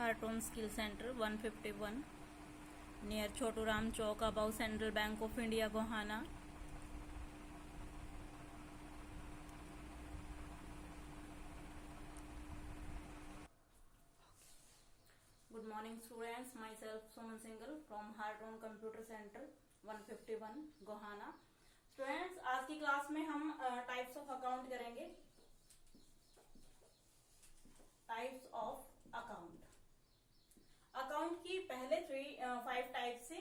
हार्टोन skill centre 151 near Chhotu Ram Chowk above Central Bank of India Gohana. Good morning students, myself Suman Singhal from Harton Computer Center 151 Gohana. Students आज की class में हम types of account करेंगे। Types of account, account की पहले 5 types से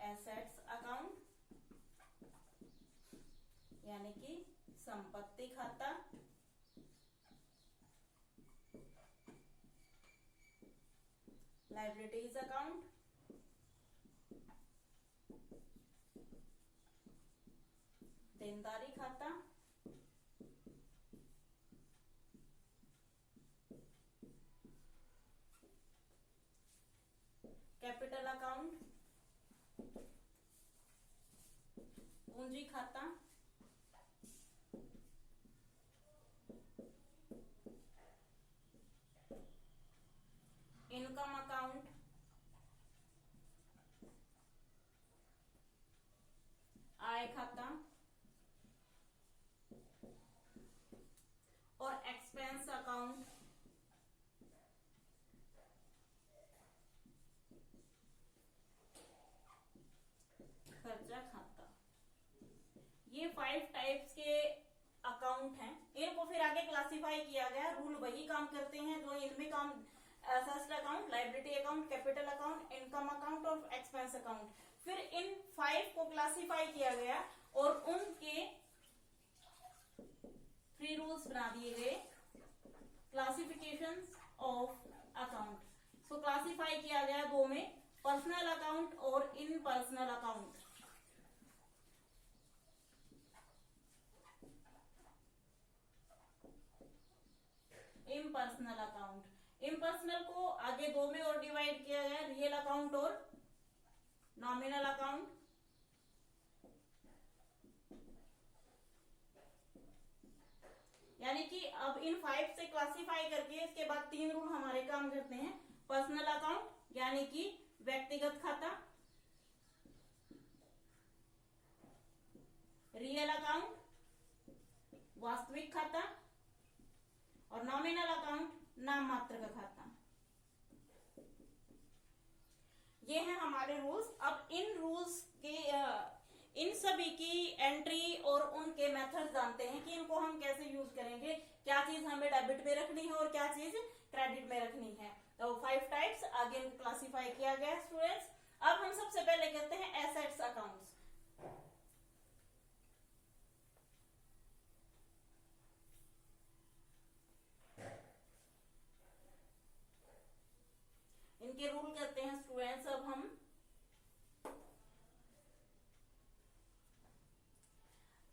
assets account यानी कि संपत्ति खाता, लायबिलिटीज अकाउंट, देनदारी खाता, कैपिटल अकाउंट, पूंजी खाता, इनकम अकाउंट, आय खाता और एक्सपेंस अकाउंट, खर्चा खाता। ये 5 टाइप्स के अकाउंट हैं। इनको फिर आगे क्लासिफाई किया गया। रूल वही काम करते हैं जो इनमें काम asset account, liability account, capital account, income account और एक्सपेंस अकाउंट। फिर इन 5 को क्लासिफाई किया गया और उनके 3 रूल्स बना दिए गए। Classifications of account. So classify किया गया 2 में, पर्सनल अकाउंट और इनपर्सनल अकाउंट। इम्पर्सनल अकाउंट, इम्पर्सनल को आगे 2 में और डिवाइड किया गया, रियल अकाउंट और नॉमिनल अकाउंट। यानी कि अब इन 5 से क्लासिफाई करके इसके बाद 3 रूल हमारे काम करते हैं। पर्सनल अकाउंट यानी कि व्यक्तिगत खाता, रियल अकाउंट वास्तविक खाता और नॉमिनल अकाउंट नाम मात्र का खाता। ये हैं हमारे रूल्स। अब इन रूल्स के इन सभी की एंट्री और उनके मेथड जानते हैं कि इनको हम कैसे यूज करेंगे, क्या चीज हमें डेबिट में रखनी है और क्या चीज क्रेडिट में रखनी है। तो 5 टाइप्स आगे इनको क्लासिफाई किया गया है स्टूडेंट्स। अब हम सबसे पहले करते हैं एसेट्स अकाउंट्स। इनके रूल करते हैं स्टूडेंट्स। अब हम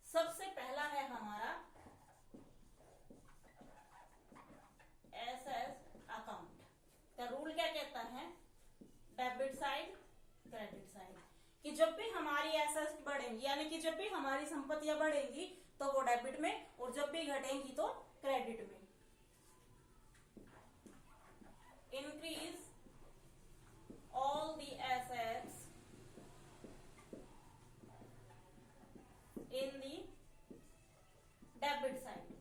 सबसे पहला है हमारा एसेट्स अकाउंट का रूल क्या कहता है, डेबिट साइड क्रेडिट साइड। कि जब भी हमारी एसेट्स बढ़ेंगी यानी कि जब भी हमारी संपत्तियां बढ़ेंगी तो वो डेबिट में और जब भी घटेंगी तो क्रेडिट में। Increase all the assets in the debit side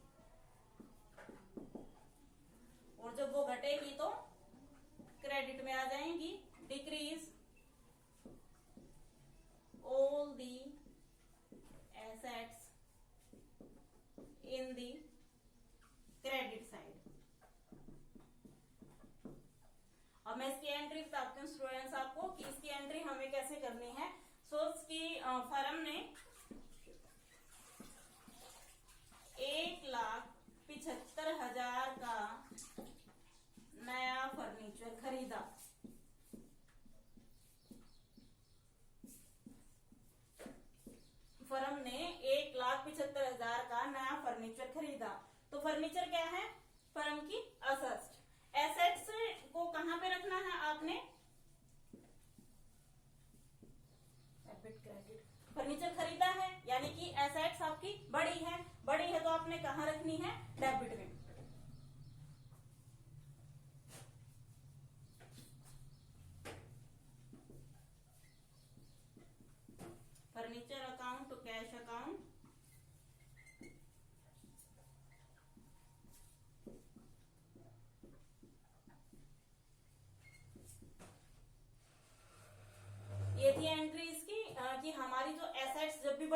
और जब वो घटेगी तो क्रेडिट में आ जाएंगी। Decrease all the assets in the credit side। अब मैं इसकी एंट्री बताती हूँ स्टूडेंट्स आपको कि इसकी एंट्री हमें कैसे करनी है। सो इसकी फर्म ने 1,75,000 का नया फर्नीचर खरीदा। फर्म ने 1,75,000 का नया फर्नीचर खरीदा। तो फर्नीचर क्या है, फर्म की असेट्स। एसेट्स को कहां पे रखना है आपने, डेबिट क्रेडिट। फर्नीचर खरीदा है यानी कि एसेट्स आपकी बड़ी है तो आपने कहां रखनी है, डेबिट में।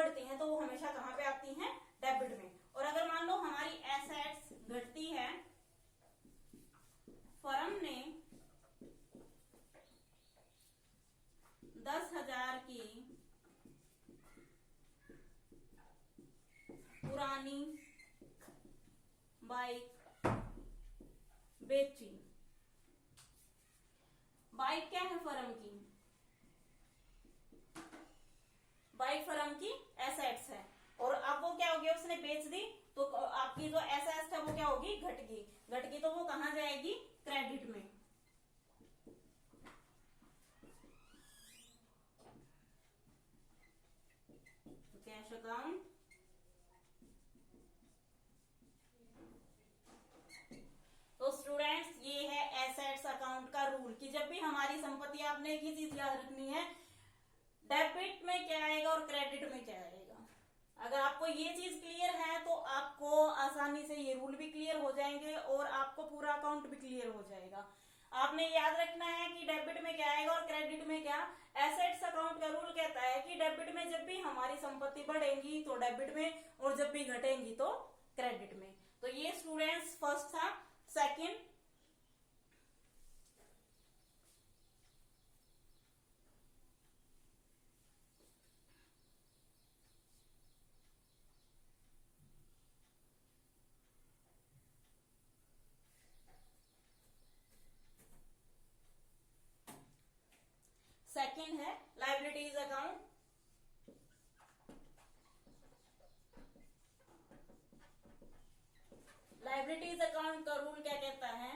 बढ़ती हैं तो वो हमेशा कहाँ पे आती हैं, डेबिट में। और अगर मान लो हमारी एसेट्स घटती है, फर्म ने 10,000 की पुरानी बाइक बेची। बाइक क्या है, फर्म की, बाइक फर्म की एसेट्स है, और अब वो क्या हो गया, उसने बेच दी, तो आपकी जो एसेट्स है वो क्या होगी, घट गई तो वो कहां जाएगी, क्रेडिट में। तो कैश अकाउंट, तो स्टूडेंट्स ये है एसेट्स अकाउंट का रूल कि जब भी हमारी संपत्ति, आपने एक ही चीज याद रखनी है, डेबिट में क्या आएगा और क्रेडिट में क्या आएगा। अगर आपको ये चीज क्लियर है तो आपको आसानी से ये रूल भी क्लियर हो जाएंगे और आपको पूरा अकाउंट भी क्लियर हो जाएगा। आपने याद रखना है कि डेबिट में क्या आएगा और क्रेडिट में क्या। एसेट्स अकाउंट का रूल कहता है कि डेबिट में जब भी हमारी संपत्ति बढ़ेगी तो डेबिट में, और जब भी घटेंगी तो क्रेडिट में। तो ये स्टूडेंट्स फर्स्ट था। सेकंड, सेकंड है लायबिलिटीज अकाउंट। लायबिलिटीज अकाउंट का रूल क्या कहता है,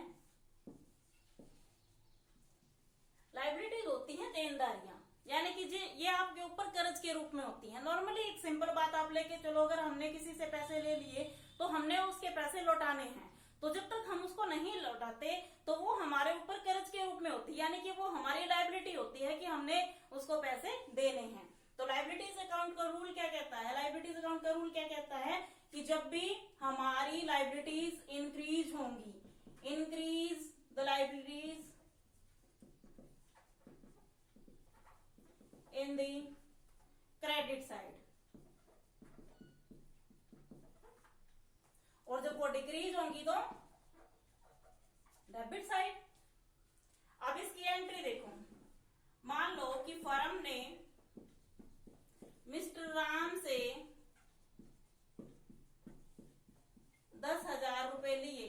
लायबिलिटीज होती हैं देनदारियां, यानी कि ये आपके ऊपर कर्ज के रूप में होती हैं। नॉर्मली एक सिंपल बात आप लेके चलो, अगर हमने किसी से पैसे ले लिए तो हमने उसके पैसे लौटाने हैं, तो जब तक हम उसको नहीं लौटाते तो वो हमारे ऊपर कर्ज के रूप में होती है, यानी कि वो हमारी लायबिलिटी होती है कि हमने उसको पैसे देने हैं। तो लायबिलिटीज अकाउंट का रूल क्या कहता है, लायबिलिटीज अकाउंट का रूल क्या कहता है कि जब भी हमारी लायबिलिटीज इंक्रीज होंगी, increase the liabilities in the credit side, और जब वो डिक्रीज होंगी तो डेबिट साइड। अब इसकी एंट्री देखो, मान लो कि फर्म ने मिस्टर राम से 10,000 रुपए लिए।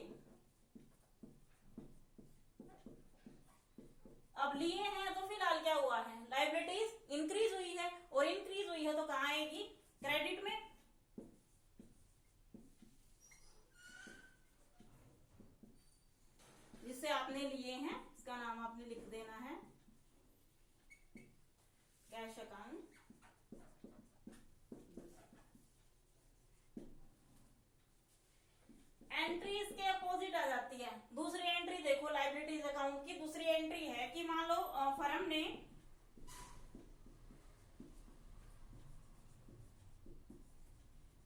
अब लिए हैं तो फिलहाल क्या हुआ है, लायबिलिटीज इंक्रीज हुई है, और इंक्रीज हुई है तो कहां आएगी, क्रेडिट में। जिससे आपने लिए हैं इसका नाम आपने लिख देना है कैश अकाउंट। एंट्री इसके अपोजिट आ जाती है। दूसरी एंट्री देखो लायबिलिटीज अकाउंट की, दूसरी एंट्री है कि मान लो फर्म ने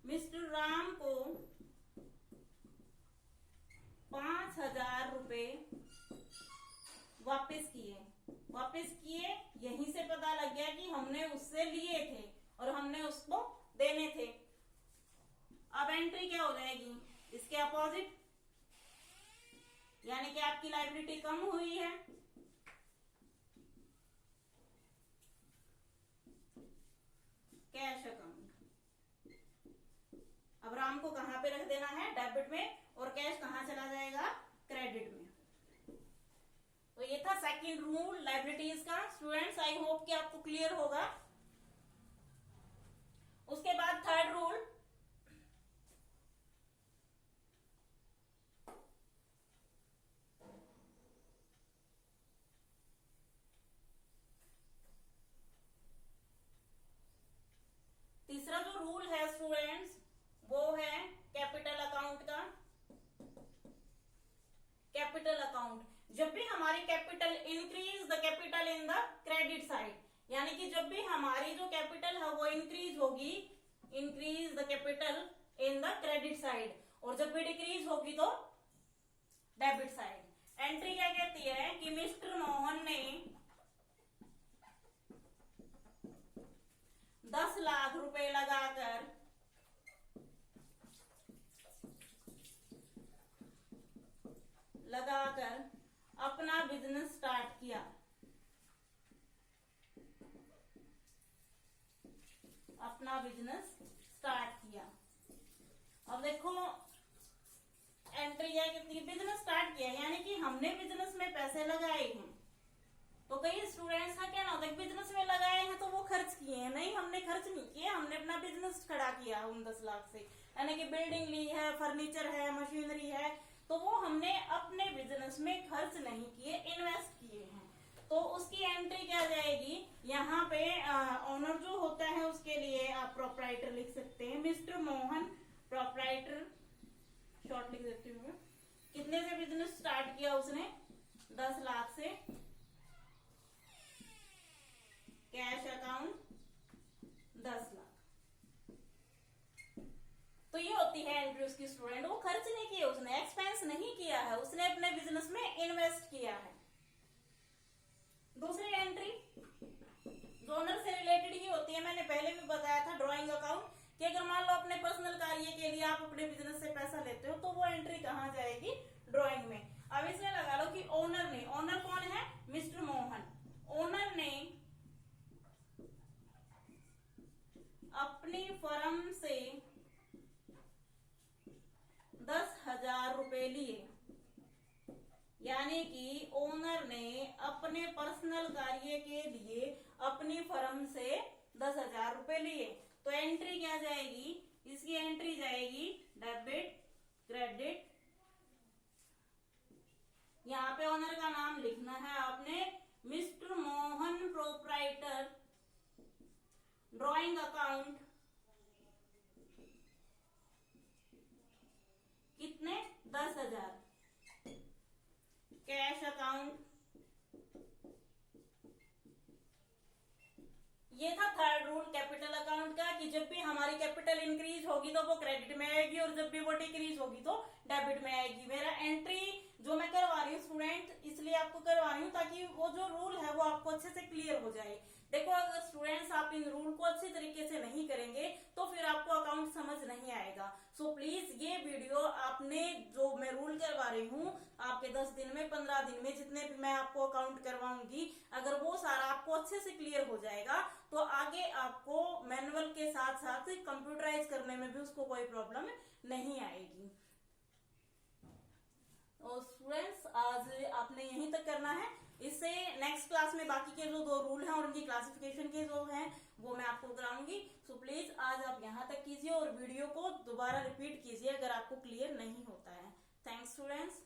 मिस्टर राम को 5,000 रुपए वापस किए, यहीं से पता लग गया कि हमने उससे लिए थे और हमने उसको देने थे। अब एंट्री क्या हो जाएगी, इसके अपोजिट, यानी कि आपकी लायबिलिटी कम हुई है। कैश अकाउंट, अब राम को कहां पे रख देना है, डेबिट में, और कैश कहां चला जाएगा, क्रेडिट में। तो ये था सेकंड रूल लायबिलिटीज का। स्टूडेंट्स आई होप कि आपको क्लियर होगा। उसके बाद थर्ड रूल, तीसरा जो रूल है स्टूडेंट्स वो है कैपिटल अकाउंट का। कैपिटल अकाउंट, जब भी हमारी capital increase the capital in the credit side, यानी कि जब भी हमारी जो कैपिटल है वो इंक्रीज होगी, increase the capital in the credit side, और जब भी डिक्रीज होगी तो डेबिट साइड। एंट्री क्या कहती है कि मिस्टर मोहन ने 10 लाख रुपए लगाकर अपना बिजनेस स्टार्ट किया। अब देखो एंट्री है कितनी, बिजनेस स्टार्ट किया यानी कि हमने बिजनेस में पैसे लगाए हैं। तो कई स्टूडेंट्स का क्या ना होता है, बिजनेस में लगाए हैं तो वो खर्च किए हैं, नहीं हमने खर्च नहीं किए, हमने अपना बिजनेस खड़ा किया उन 10 लाख से, यानी कि बिल्डिंग ली है, फर्नीचर है, मशीनरी है, तो वो हमने अपने बिजनेस में खर्च नहीं किए, इन्वेस्ट किए हैं। तो उसकी एंट्री क्या जाएगी, यहाँ पे ओनर जो होता है उसके लिए आप प्रोप्राइटर लिख सकते हैं, मिस्टर मोहन प्रोप्राइटर, शॉर्ट लिख देती हूँ। कितने से बिजनेस स्टार्ट किया उसने, 10 लाख से। Cash account 10 lakh. तो ये होती है एंट्री उसकी स्टूडेंट, वो खर्च नहीं किया, उसने एक्सपेंस नहीं किया है, उसने अपने बिजनेस में इन्वेस्ट किया है। दूसरी एंट्री जो ओनर से रिलेटेड ही होती है, मैंने पहले भी बताया था ड्राइंग अकाउंट, कि अगर मान लो अपने पर्सनल कार्य के लिए आप अपने बिजनेस से पैसा लेते हो तो वो एंट्री कहाँ जाएगी, ड्राइंग में। अब इसमें लगा लो कि ओनर ने, ओनर कौन है, मिस्टर मोहन, ओनर ने अपनी फर्म से 10,000 रुपए लिए, यानी कि ओनर ने अपने पर्सनल कार्य के लिए अपनी फर्म से 10,000 रुपए लिए। तो एंट्री क्या जाएगी, इसकी एंट्री जाएगी डेबिट क्रेडिट। यहाँ पे ओनर का नाम लिखना है आपने, mister Mohan proprietor, drawing account कितने, 10,000। कैश अकाउंट, ये था थर्ड रूल कैपिटल अकाउंट का, कि जब भी हमारी कैपिटल इंक्रीज होगी तो वो क्रेडिट में आएगी और जब भी वो डिक्रीज होगी तो डेबिट में आएगी। मेरा एंट्री जो मैं करवा रही हूँ स्टूडेंट, इसलिए आपको करवा रही हूँ ताकि वो जो रूल है वो आपको अच्छे से क्लियर हो जाए। देखो अगर स्टूडेंट्स आप इन रूल को अच्छे तरीके से नहीं करेंगे तो फिर आपको अकाउंट समझ नहीं आएगा। सो प्लीज ये वीडियो आपने जो मैं रूल करवा रही हूँ आपके 10 दिन में, 15 दिन में, जितने भी मैं आपको अकाउंट करवाऊंगी, अगर वो सारा आपको अच्छे से क्लियर हो जाएगा तो आगे आपको मैनुअल के साथ साथ कंप्यूटराइज करने में भी उसको कोई प्रॉब्लम नहीं आएगी। और स्टूडेंट्स आज आपने यहीं तक करना है, इससे नेक्स्ट क्लास में बाकी के जो 2 रूल हैं और उनकी क्लासिफिकेशन के जो हैं वो मैं आपको कराऊंगी। सो प्लीज आज आप यहाँ तक कीजिए और वीडियो को दोबारा रिपीट कीजिए अगर आपको क्लियर नहीं होता है। Thanks students.